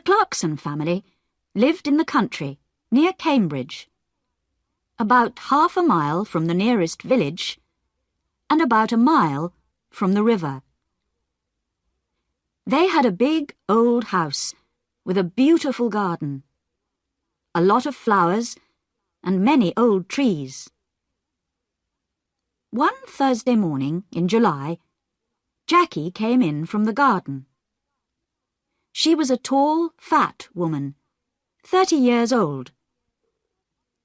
Clarkson family lived in the country near Cambridge, about half a mile from the nearest village and about a mile from the river. They had a big old house with a beautiful garden, a lot of flowers and many old trees. One Thursday morning in July, Jackie came in from the garden. She was a tall, fat woman, 30 years old.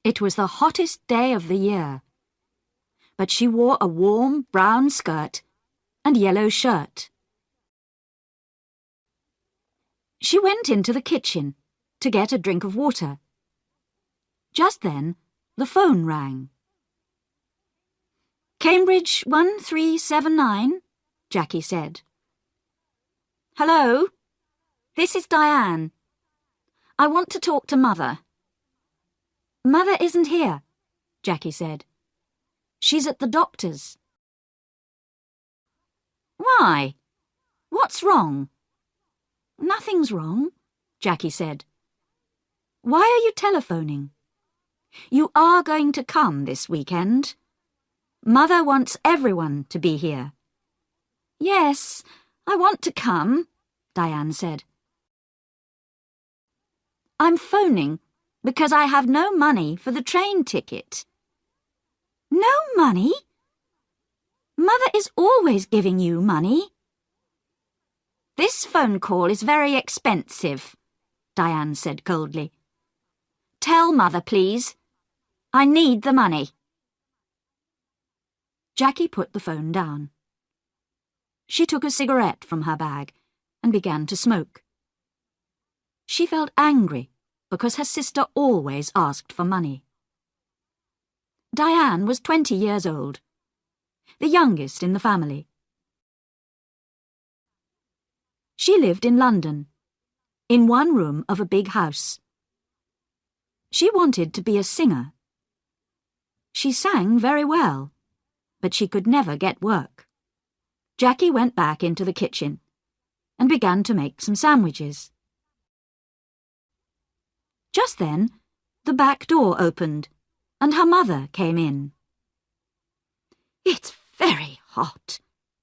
It was the hottest day of the year, but she wore a warm brown skirt and yellow shirt. She went into the kitchen to get a drink of water. Just then, the phone rang. "Cambridge 1379, Jackie said. "Hello? This is Diane. I want to talk to Mother." "Mother isn't here," Jackie said. "She's at the doctor's." "Why? What's wrong?" "Nothing's wrong," Jackie said. "Why are you telephoning? You are going to come this weekend. Mother wants everyone to be here." "Yes, I want to come," Diane said. "I'm phoning because I have no money for the train ticket." "No money? Mother is always giving you money." "This phone call is very expensive," Diane said coldly. "Tell Mother, please. I need the money." Jackie put the phone down. She took a cigarette from her bag and began to smoke. She felt angry because her sister always asked for money. Diane was 20 years old, the youngest in the family. She lived in London, in one room of a big house. She wanted to be a singer. She sang very well, but she could never get work. Jackie went back into the kitchen and began to make some sandwiches. Just then, the back door opened and her mother came in. "It's very hot,"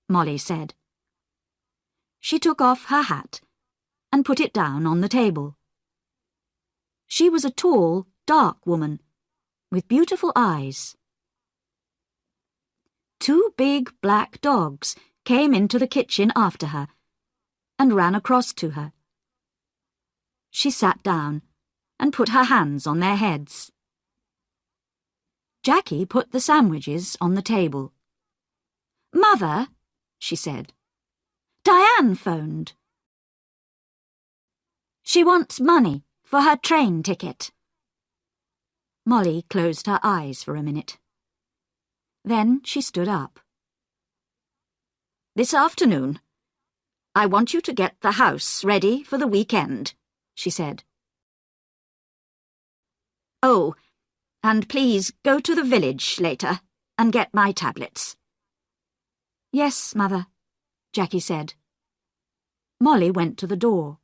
Molly said. She took off her hat and put it down on the table. She was a tall, dark woman with beautiful eyes. Two big black dogs came into the kitchen after her and ran across to her. She sat down and put her hands on their heads. Jackie put the sandwiches on the table. "Mother," she said, "Diane phoned. She wants money for her train ticket." Molly closed her eyes for a minute. Then she stood up. "This afternoon, I want you to get the house ready for the weekend," she said. "Oh, and please go to the village later and get my tablets." "Yes, Mother," Jackie said. Molly went to the door.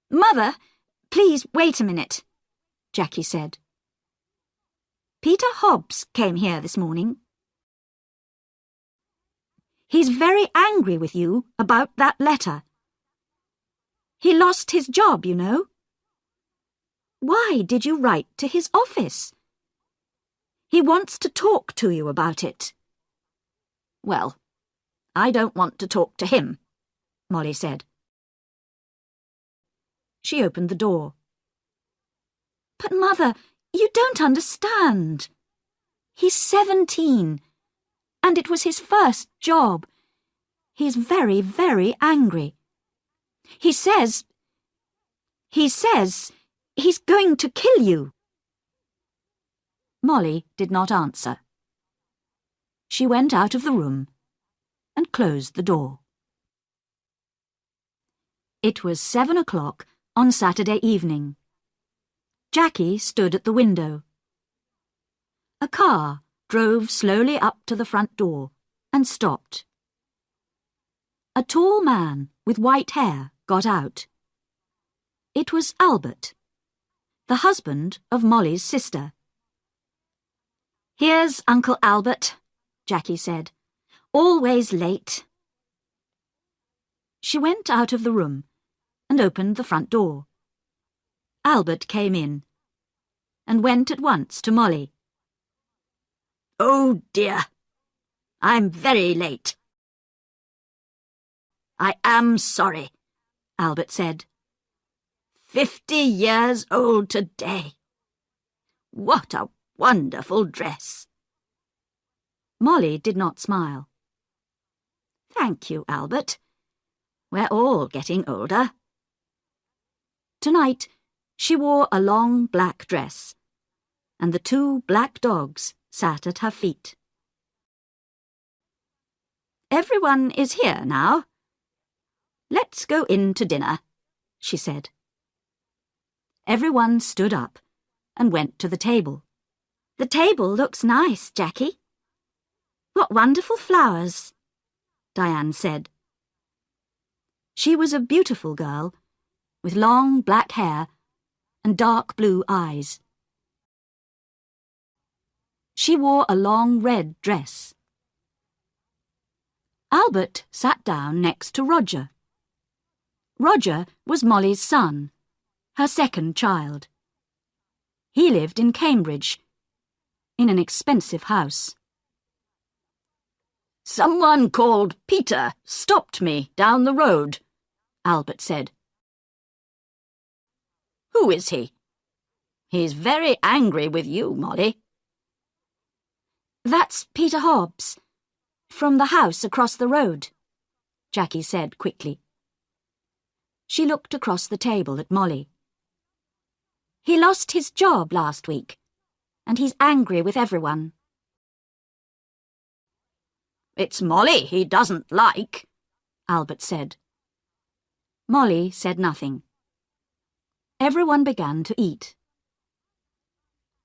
"Mother, please wait a minute," Jackie said. "Peter Hobbs came here this morning. He's very angry with you about that letter. He lost his job, you know. Why did you write to his office? He wants to talk to you about it." "Well, I don't want to talk to him," Molly said. She opened the door. "But, Mother, you don't understand. He's 17, and it was his first job. He's very, very angry. He says he's going to kill you." Molly did not answer. She went out of the room and closed the door. It was 7 o'clock on Saturday evening. Jackie stood at the window. A car drove slowly up to the front door and stopped. A tall man with white hair got out. It was Albert, the husband of Molly's sister. "Here's Uncle Albert," Jackie said. "Always late." She went out of the room and opened the front door. Albert came in and went at once to Molly. "Oh dear, I'm very late." "I am sorry," Albert said. 50 years old today. What a wonderful dress." Molly did not smile. "Thank you, Albert. We're all getting older." Tonight, she wore a long black dress, and the 2 black dogs sat at her feet. "Everyone is here now. Let's go in to dinner," she said. Everyone stood up and went to the table. "The table looks nice, Jackie." "What wonderful flowers," Diane said. She was a beautiful girl, with long black hair and dark blue eyes. She wore a long red dress. Albert sat down next to Roger. Roger was Molly's son, her second child. He lived in Cambridge, in an expensive house. "Someone called Peter stopped me down the road," Albert said. "Who is he?" "He's very angry with you, Molly." "That's Peter Hobbs, from the house across the road," Jackie said quickly. She looked across the table at Molly. "He lost his job last week, and he's angry with everyone." "It's Molly he doesn't like," Albert said. Molly said nothing. Everyone began to eat.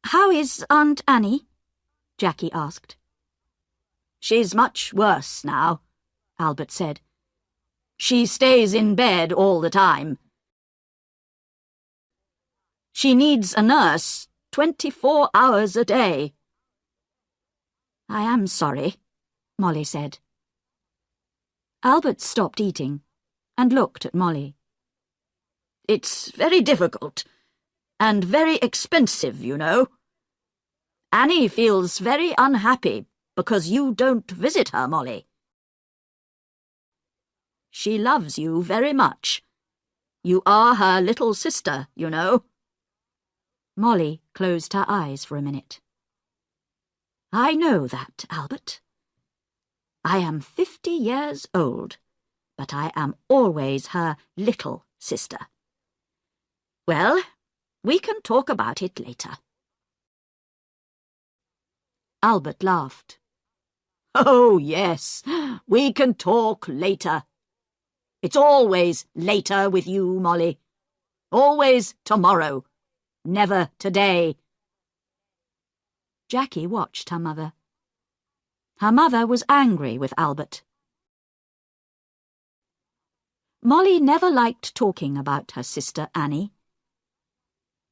"How is Aunt Annie?" Jackie asked. "She's much worse now," Albert said. "She stays in bed all the time. She needs a nurse 24 hours a day." "I am sorry," Molly said. Albert stopped eating and looked at Molly. "It's very difficult and very expensive, you know. Annie feels very unhappy because you don't visit her, Molly. She loves you very much. You are her little sister, you know." Molly closed her eyes for a minute. "I know that, Albert. I am 50 years old, but I am always her little sister. Well, we can talk about it later." Albert laughed. "Oh, yes, we can talk later. It's always later with you, Molly. Always tomorrow, never today." Jackie watched her mother. Her mother was angry with Albert. Molly never liked talking about her sister Annie,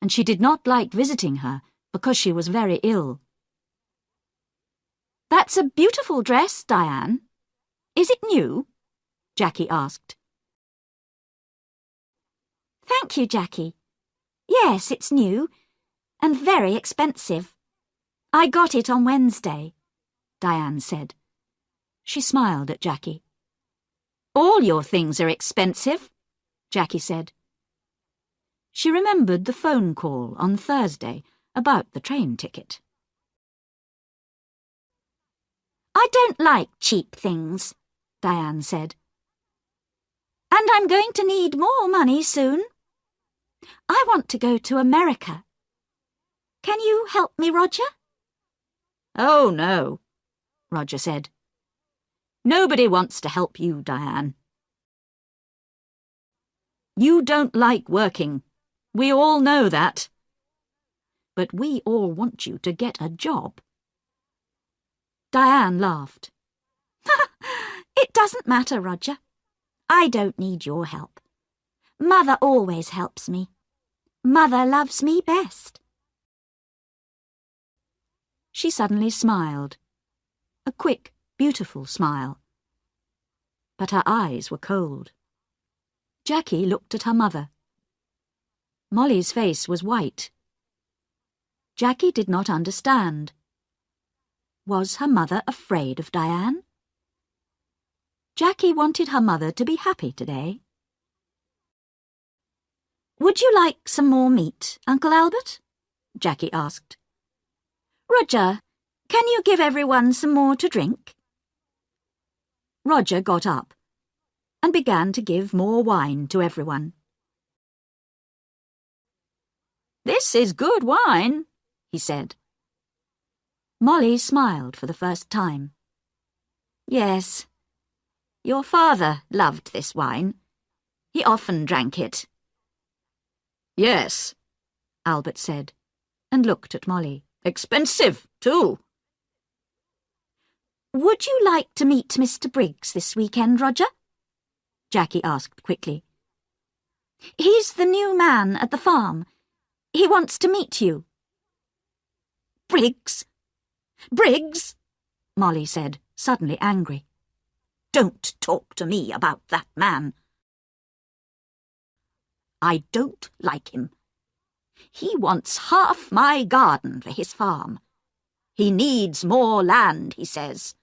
and she did not like visiting her because she was very ill. "That's a beautiful dress, Diane. Is it new?" Jackie asked. "Thank you, Jackie. Yes, it's new, and very expensive. I got it on Wednesday," Diane said. She smiled at Jackie. "All your things are expensive," Jackie said. She remembered the phone call on Thursday about the train ticket. "I don't like cheap things," Diane said. "And I'm going to need more money soon. I want to go to America. Can you help me, Roger?" "Oh, no," Roger said. "Nobody wants to help you, Diane. You don't like working. We all know that. But we all want you to get a job." Diane laughed. "It doesn't matter, Roger. I don't need your help. Mother always helps me. Mother loves me best. She suddenly smiled. A quick, beautiful smile. But her eyes were cold. Jackie looked at her mother. Molly's face was white. Jackie did not understand. Was her mother afraid of Diane? Jackie wanted her mother to be happy today. "Would you like some more meat, Uncle Albert?" Jackie asked. "Roger, can you give everyone some more to drink?" Roger got up and began to give more wine to everyone. "This is good wine," he said. Molly smiled for the first time. "Yes, your father loved this wine. He often drank it." "Yes," Albert said, and looked at Molly. "Expensive, too." "Would you like to meet Mr. Briggs this weekend, Roger?" Jackie asked quickly. "He's the new man at the farm. He wants to meet you." "Briggs? Briggs?" Molly said, suddenly angry. "Don't talk to me about that man. I don't like him. He wants half my garden for his farm. He needs more land, he says.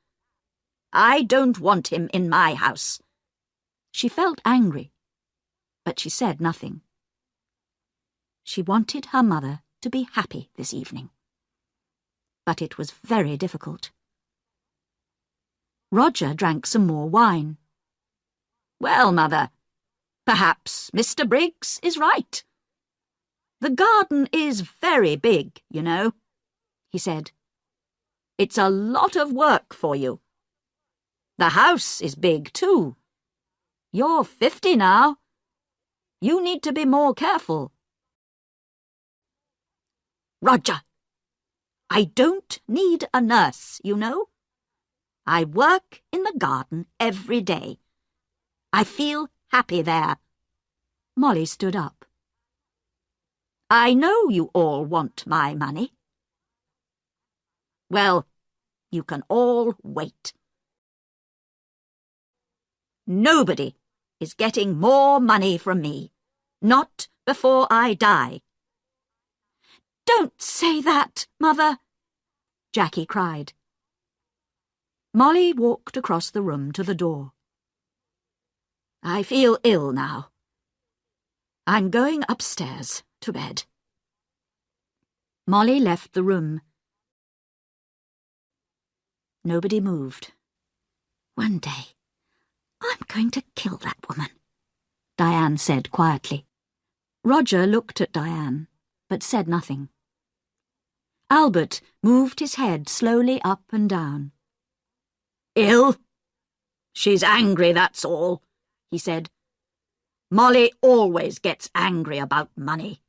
I don't want him in my house." She felt angry, but she said nothing. She wanted her mother to be happy this evening. But it was very difficult. Roger drank some more wine. "Well, Mother, perhaps Mr. Briggs is right. The garden is very big, you know," he said. "It's a lot of work for you. The house is big, too. You're 50 now. You need to be more careful." "Roger, I don't need a nurse, you know. I work in the garden every day. I feel happy there." Molly stood up. "I know you all want my money. Well, you can all wait. Nobody is getting more money from me. Not before I die." "Don't say that, Mother," Jackie cried. Molly walked across the room to the door. "I feel ill now. I'm going upstairs to bed." Molly left the room. Nobody moved. "One day, I'm going to kill that woman," Diane said quietly. Roger looked at Diane, but said nothing. Albert moved his head slowly up and down. "Ill? She's angry, that's all," he said. "Molly always gets angry about money."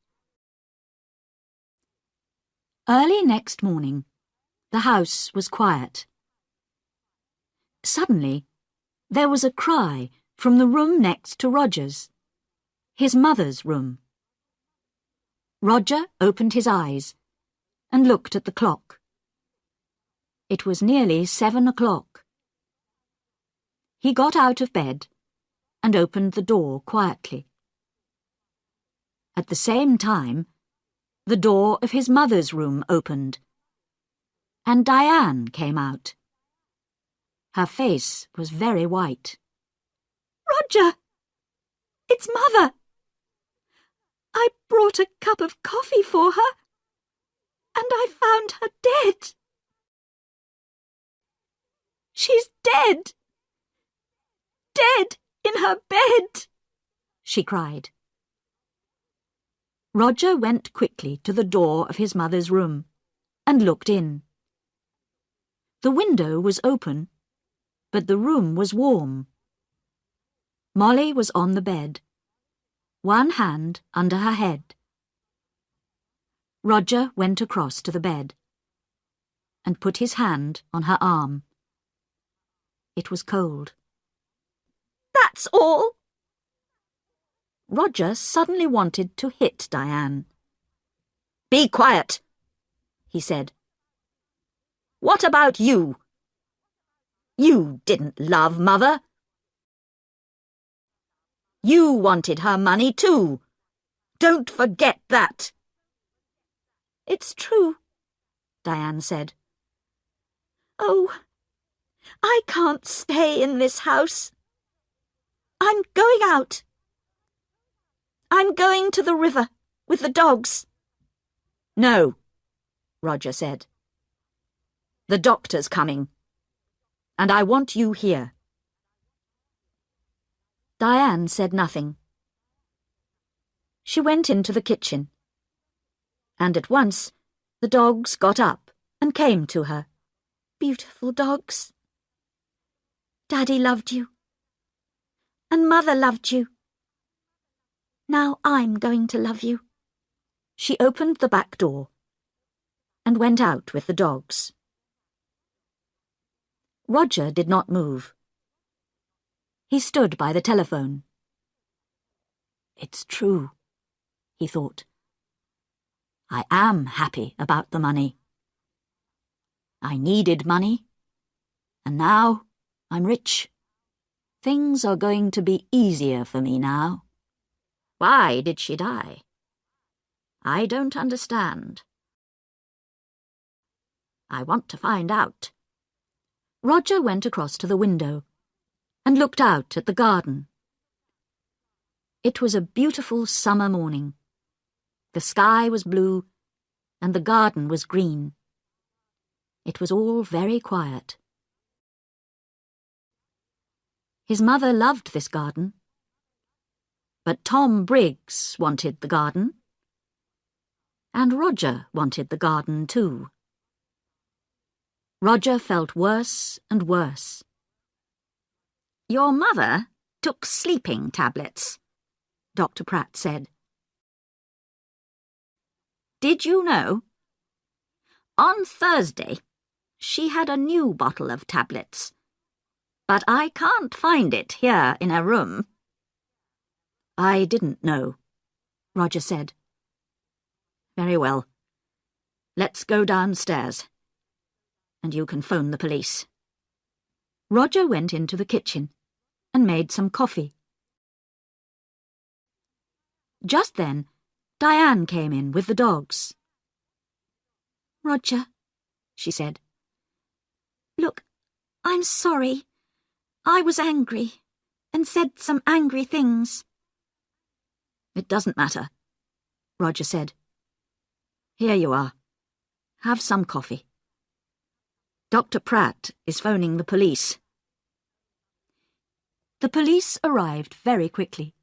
Early next morning, the house was quiet. Suddenly, there was a cry from the room next to Roger's, his mother's room. Roger opened his eyes and looked at the clock. It was nearly 7 o'clock. He got out of bed and opened the door quietly. At the same time, the door of his mother's room opened, and Diane came out. Her face was very white. "Roger! It's Mother! I brought a cup of coffee for her, and I found her dead. She's dead! Dead in her bed!" she cried. Roger went quickly to the door of his mother's room and looked in. The window was open, but the room was warm. Molly was on the bed, one hand under her head. Roger went across to the bed and put his hand on her arm. It was cold. "That's all." Roger suddenly wanted to hit Diane. "Be quiet," he said. "What about you? You didn't love Mother. You wanted her money too. Don't forget that." "It's true," Diane said. "Oh, I can't stay in this house. I'm going out. I'm going to the river with the dogs." "No," Roger said. "The doctor's coming, and I want you here." Diane said nothing. She went into the kitchen, and at once the dogs got up and came to her. "Beautiful dogs. Daddy loved you, and Mother loved you. Now I'm going to love you." She opened the back door and went out with the dogs. Roger did not move. He stood by the telephone. "It's true," he thought. "I am happy about the money. I needed money, and now I'm rich. Things are going to be easier for me now. Why did she die? I don't understand. I want to find out." Roger went across to the window and looked out at the garden. It was a beautiful summer morning. The sky was blue and the garden was green. It was all very quiet. His mother loved this garden, but Tom Briggs wanted the garden, and Roger wanted the garden too. Roger felt worse and worse. "Your mother took sleeping tablets," Dr. Pratt said. "Did you know? On Thursday, she had a new bottle of tablets, but I can't find it here in her room." "I didn't know," Roger said. "Very well. Let's go downstairs, and you can phone the police." Roger went into the kitchen and made some coffee. Just then, Diane came in with the dogs. "Roger," she said. "Look, I'm sorry. I was angry and said some angry things." "It doesn't matter," Roger said. "Here you are. Have some coffee. Dr. Pratt is phoning the police." The police arrived very quickly.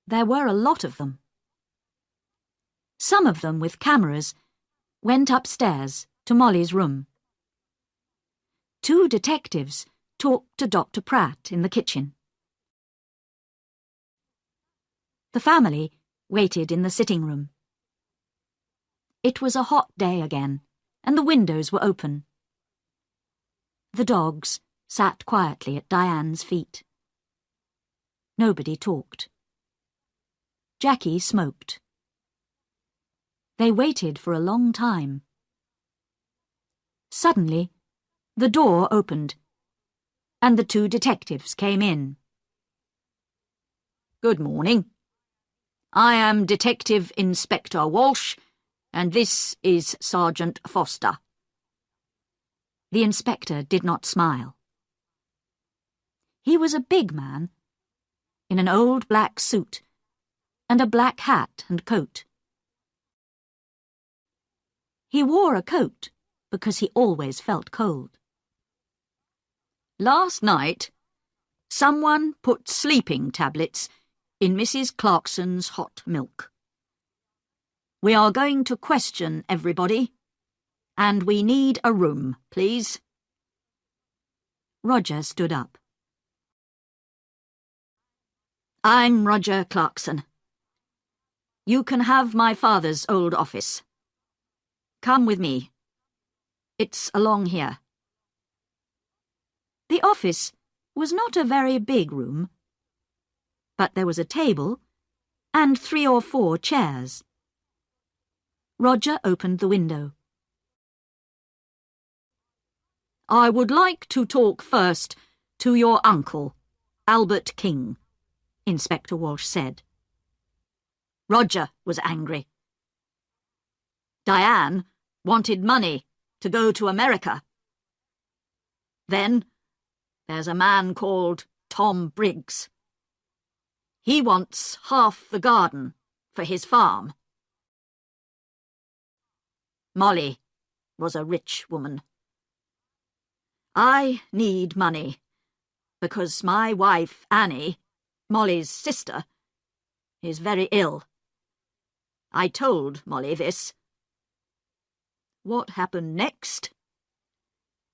There were a lot of them. Some of them with cameras went upstairs to Molly's room. 2 detectives talked to Dr. Pratt in the kitchen. The family waited in the sitting room. It was a hot day again, and the windows were open. The dogs sat quietly at Diane's feet. Nobody talked. Jackie smoked. They waited for a long time. Suddenly, the door opened, and the 2 detectives came in. "Good morning. I am Detective Inspector Walsh, and this is Sergeant Foster." The inspector did not smile. He was a big man, in an old black suit, and a black hat and coat. He wore a coat because he always felt cold. "Last night, someone put sleeping tablets in Mrs. Clarkson's hot milk. We are going to question everybody, and we need a room, please." Roger stood up. "I'm Roger Clarkson. You can have my father's old office. Come with me. It's along here." The office was not a very big room, but there was a table and 3 or 4 chairs. Roger opened the window. "I would like to talk first to your uncle, Albert King," Inspector Walsh said. Roger was angry. Diane wanted money to go to America. Then there's a man called Tom Briggs. He wants half the garden for his farm. Molly was a rich woman. I need money because my wife, Annie, Molly's sister, is very ill. I told Molly this. What happened next?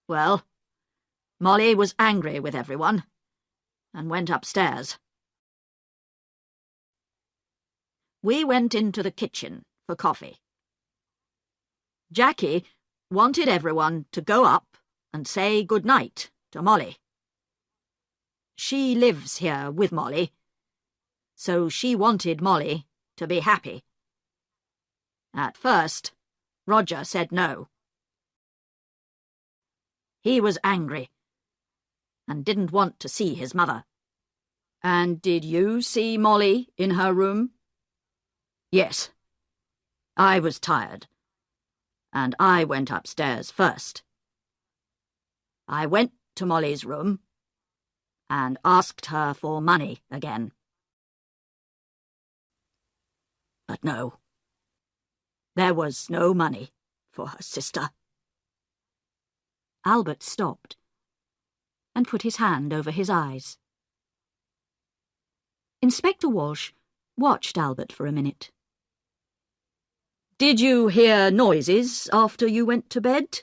Well, Molly was angry with everyone and went upstairs. We went into the kitchen for coffee. Jackie wanted everyone to go up and say good night to Molly. She lives here with Molly, so she wanted Molly to be happy. At first, Roger said no. He was angry and didn't want to see his mother. And did you see Molly in her room? Yes. I was tired, and I went upstairs first. I went to Molly's room and asked her for money again. But no, there was no money for her sister. Albert stopped and put his hand over his eyes. Inspector Walsh watched Albert for a minute. Did you hear noises after you went to bed?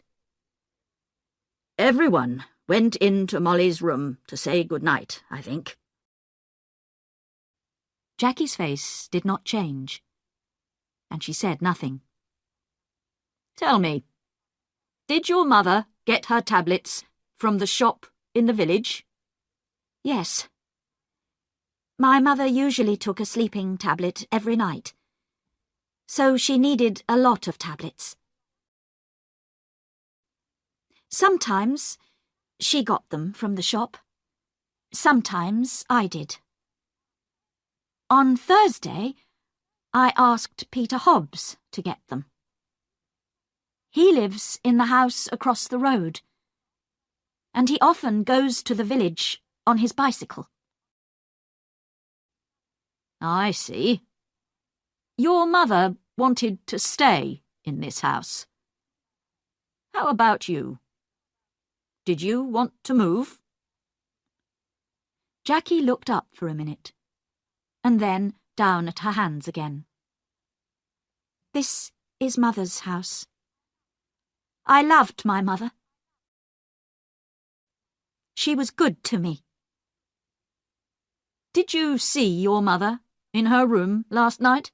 Everyone went into Molly's room to say good night, I think. Jackie's face did not change, and she said nothing. Tell me, did your mother get her tablets from the shop in the village? Yes. My mother usually took a sleeping tablet every night, so she needed a lot of tablets. Sometimes she got them from the shop. Sometimes I did. On Thursday, I asked Peter Hobbs to get them. He lives in the house across the road, and he often goes to the village on his bicycle. I see. Your mother wanted to stay in this house. How about you? Did you want to move? Jackie looked up for a minute, and then down at her hands again. This is Mother's house. I loved my mother. She was good to me. Did you see your mother in her room last night?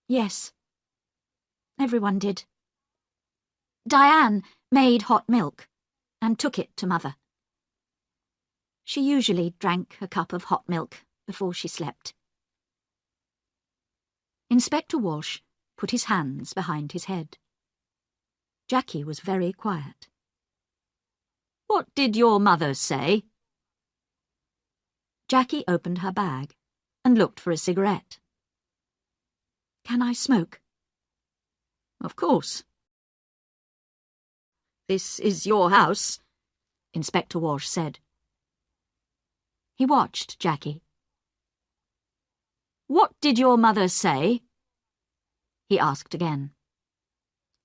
Yes. Everyone did. Diane made hot milk and took it to Mother. She usually drank a cup of hot milk before she slept. Inspector Walsh put his hands behind his head. Jackie was very quiet. What did your mother say? Jackie opened her bag and looked for a cigarette. Can I smoke? Of course. This is your house, Inspector Walsh said. He watched Jackie. What did your mother say? He asked again.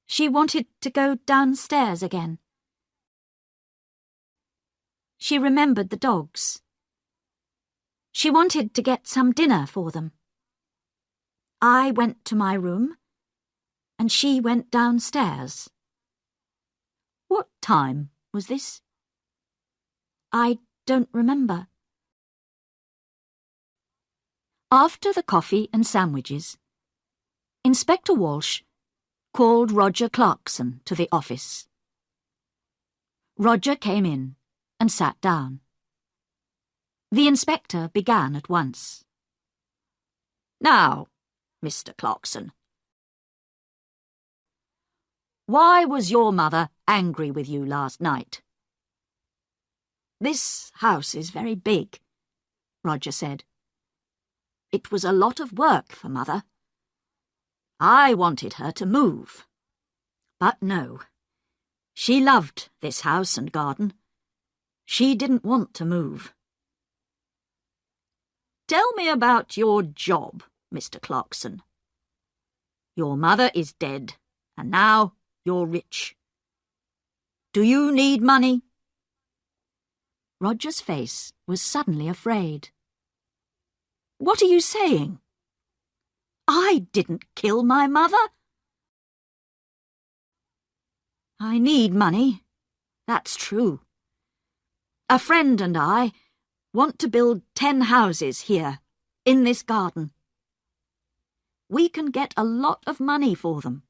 She wanted to go downstairs again. She remembered the dogs. She wanted to get some dinner for them. I went to my room, and she went downstairs. What time was this? I don't remember. After the coffee and sandwiches, Inspector Walsh called Roger Clarkson to the office. Roger came in and sat down. The inspector began at once. Now, Mr. Clarkson, why was your mother angry with you last night? This house is very big, Roger said. It was a lot of work for Mother. I wanted her to move. But no, she loved this house and garden. She didn't want to move. Tell me about your job, Mr. Clarkson. Your mother is dead, and now you're rich. Do you need money? Roger's face was suddenly afraid. What are you saying? I didn't kill my mother. I need money, that's true. A friend and I want to build 10 houses here, in this garden. We can get a lot of money for them.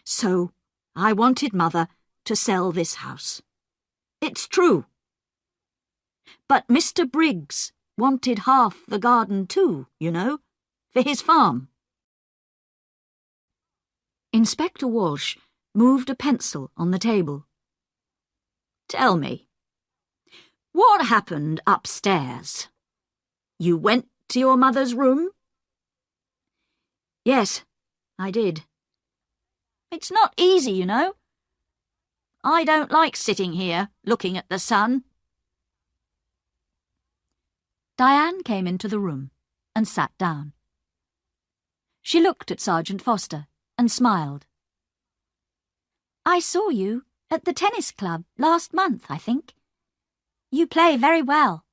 So I wanted Mother to sell this house. It's true. But Mr. Briggs wanted half the garden too, you know, for his farm. Inspector Walsh moved a pencil on the table. Tell me, what happened upstairs? You went to your mother's room? Yes, I did. It's not easy, you know. I don't like sitting here looking at the sun. Diane came into the room and sat down. She looked at Sergeant Foster and smiled. I saw you at the tennis club last month, I think. You play very well.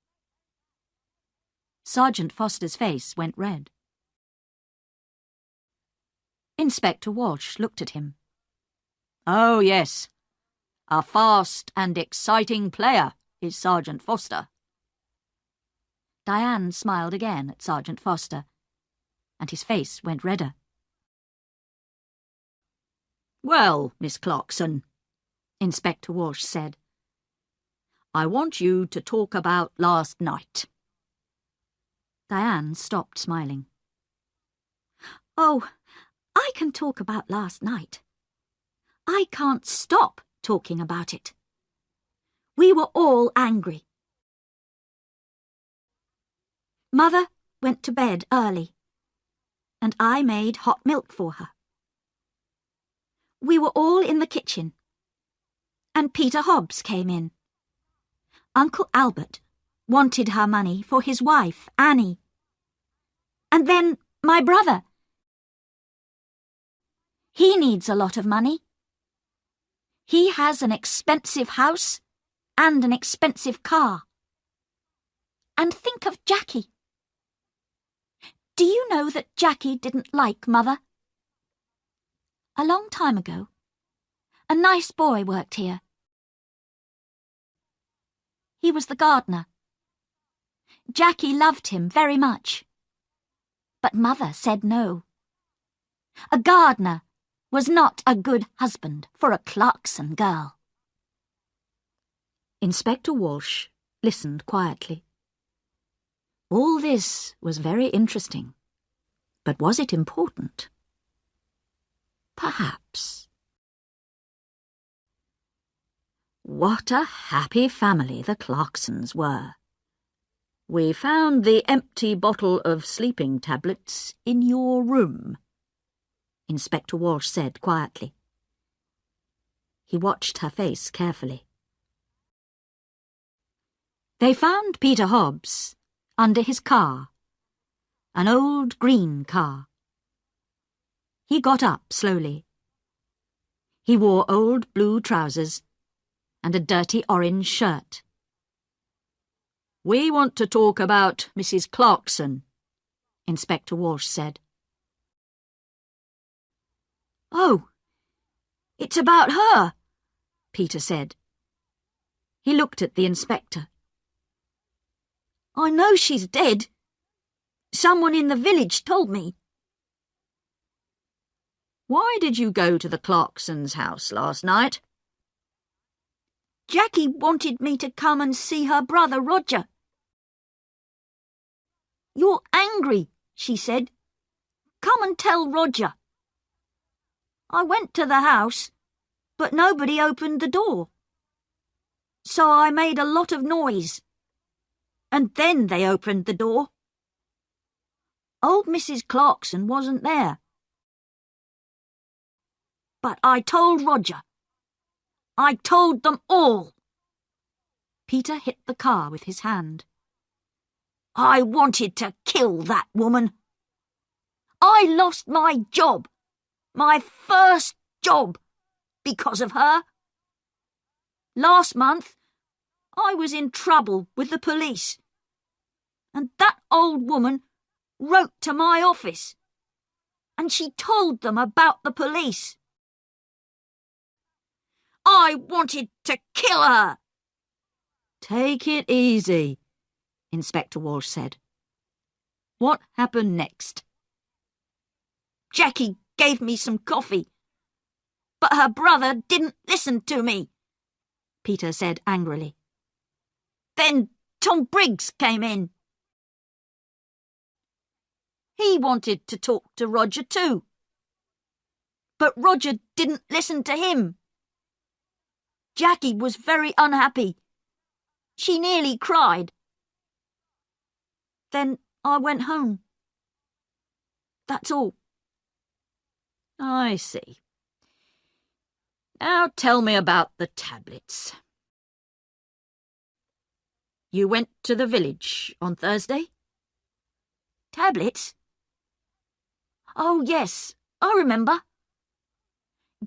Sergeant Foster's face went red. Inspector Walsh looked at him. Oh, yes. A fast and exciting player is Sergeant Foster. Diane smiled again at Sergeant Foster, and his face went redder. Well, Miss Clarkson, Inspector Walsh said, I want you to talk about last night. Diane stopped smiling. Oh, I can talk about last night. I can't stop talking about it. We were all angry. Mother went to bed early, and I made hot milk for her. We were all in the kitchen, and Peter Hobbs came in. Uncle Albert wanted her money for his wife, Annie. And then my brother. He needs a lot of money. He has an expensive house and an expensive car. And think of Jackie. Do you know that Jackie didn't like Mother? A long time ago, a nice boy worked here. He was the gardener. Jackie loved him very much. But Mother said no. A gardener was not a good husband for a Clarkson girl. Inspector Walsh listened quietly. All this was very interesting, but was it important? Perhaps. What a happy family the Clarksons were. We found the empty bottle of sleeping tablets in your room, Inspector Walsh said quietly. He watched her face carefully. They found Peter Hobbs under his car, an old green car. He got up slowly. He wore old blue trousers and a dirty orange shirt. We want to talk about Mrs. Clarkson, Inspector Walsh said. Oh, it's about her, Peter said. He looked at the inspector. I know she's dead. Someone in the village told me. Why did you go to the Clarksons' house last night? Jackie wanted me to come and see her brother Roger. You're angry, she said. "Come and tell Roger." I went to the house, but nobody opened the door. So I made a lot of noise, and then they opened the door. Old Mrs. Clarkson wasn't there. But I told Roger. I told them all. Peter hit the car with his hand. I wanted to kill that woman. I lost my job, my first job, because of her. Last month, I was in trouble with the police, and that old woman wrote to my office, and she told them about the police. I wanted to kill her. Take it easy, Inspector Walsh said. What happened next? Jackie gave me some coffee, but her brother didn't listen to me, Peter said angrily. Then Tom Briggs came in. He wanted to talk to Roger too, but Roger didn't listen to him. Jackie was very unhappy. She nearly cried. Then I went home. That's all. I see. Now tell me about the tablets. You went to the village on Thursday? Tablets? Oh, yes, I remember.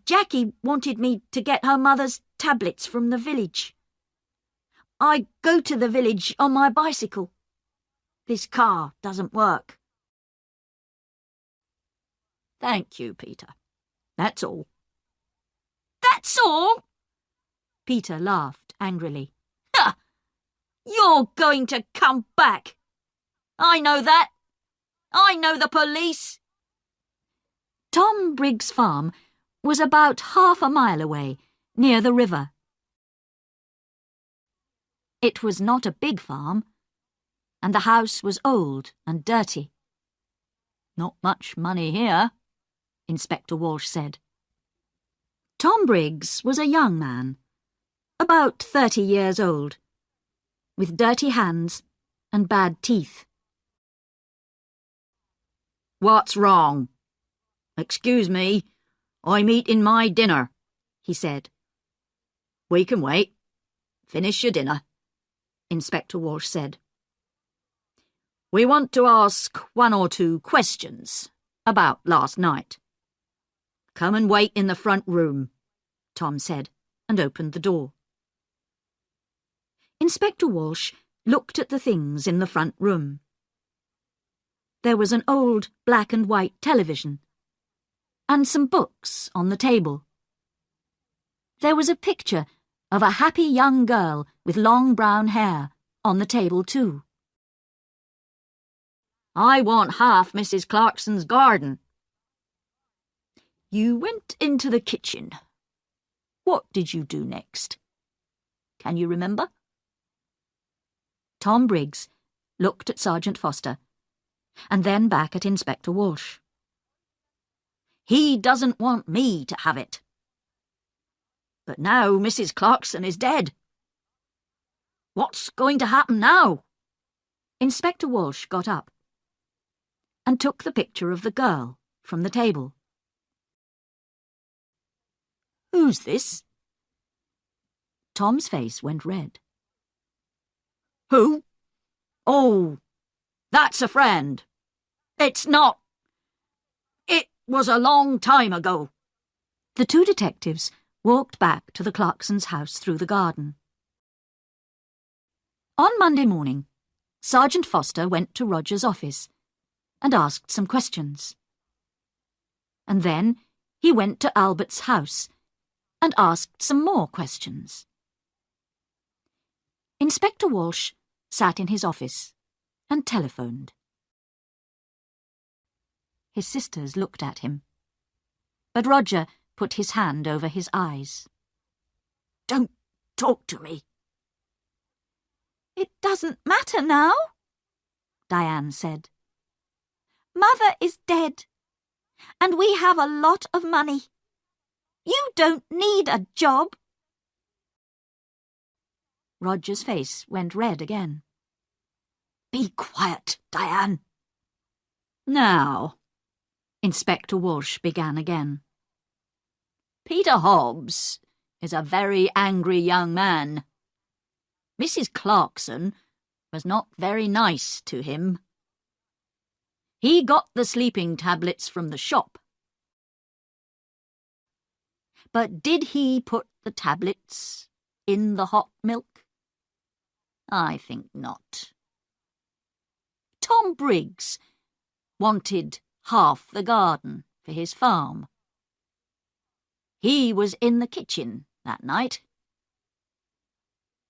Jackie wanted me to get her mother's tablets from the village. I go to the village on my bicycle. This car doesn't work. Thank you, Peter. That's all. That's all? Peter laughed angrily. Ha! You're going to come back. I know that. I know the police. Tom Briggs' farm was about half a mile away, near the river. It was not a big farm, and the house was old and dirty. Not much money here, Inspector Walsh said. Tom Briggs was a young man, about 30 years old, with dirty hands and bad teeth. What's wrong? Excuse me, I'm eating my dinner, he said. We can wait. Finish your dinner, Inspector Walsh said. We want to ask 1 or 2 questions about last night. Come and wait in the front room, Tom said, and opened the door. Inspector Walsh looked at the things in the front room. There was an old black and white television, and some books on the table. There was a picture of a happy young girl with long brown hair on the table too. I want half Mrs. Clarkson's garden. You went into the kitchen. What did you do next? Can you remember? Tom Briggs looked at Sergeant Foster and then back at Inspector Walsh. He doesn't want me to have it. But now Mrs. Clarkson is dead. What's going to happen now? Inspector Walsh got up and took the picture of the girl from the table. Who's this? Tom's face went red. Who? Oh, that's a friend. It's not. It was a long time ago. The 2 detectives walked back to the Clarksons' house through the garden. On Monday morning, Sergeant Foster went to Roger's office and asked some questions. And then he went to Albert's house and asked some more questions. Inspector Walsh sat in his office and telephoned. His sisters looked at him, but Roger put his hand over his eyes. Don't talk to me. It doesn't matter now, Diane said. Mother is dead, and we have a lot of money. You don't need a job. Roger's face went red again. Be quiet, Diane. Now, Inspector Walsh began again. Peter Hobbs is a very angry young man. Mrs. Clarkson was not very nice to him. He got the sleeping tablets from the shop. But did he put the tablets in the hot milk? I think not. Tom Briggs wanted half the garden for his farm. He was in the kitchen that night.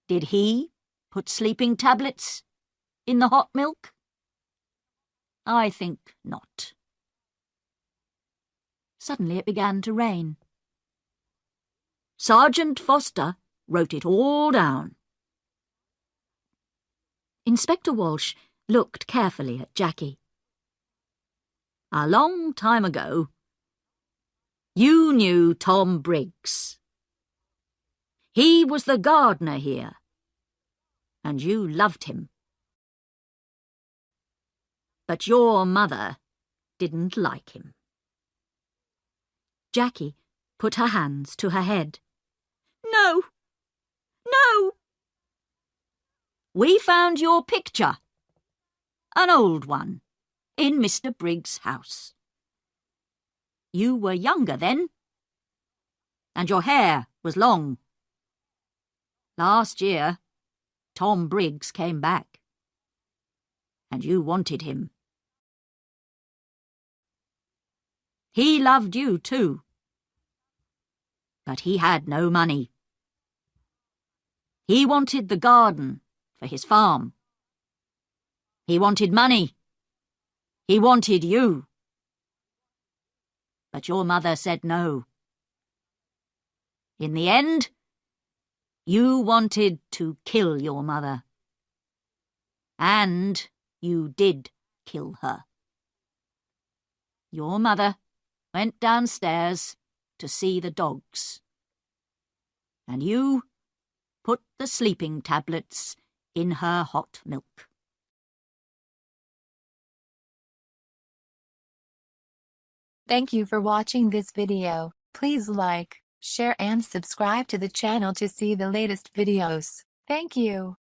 Did he put sleeping tablets in the hot milk? I think not. Suddenly it began to rain. Sergeant Foster wrote it all down. Inspector Walsh looked carefully at Jackie. A long time ago, you knew Tom Briggs. He was the gardener here, and you loved him. But your mother didn't like him. Jackie put her hands to her head. No! No! We found your picture, an old one, in Mr. Briggs' house. You were younger then, and your hair was long. Last year, Tom Briggs came back, and you wanted him. He loved you too, but he had no money. He wanted the garden for his farm. He wanted money. He wanted you. But your mother said no. In the end, you wanted to kill your mother. And you did kill her. Your mother went downstairs to see the dogs. And you put the sleeping tablets in her hot milk. Thank you for watching this video. Please like, share and subscribe to the channel to see the latest videos. Thank you.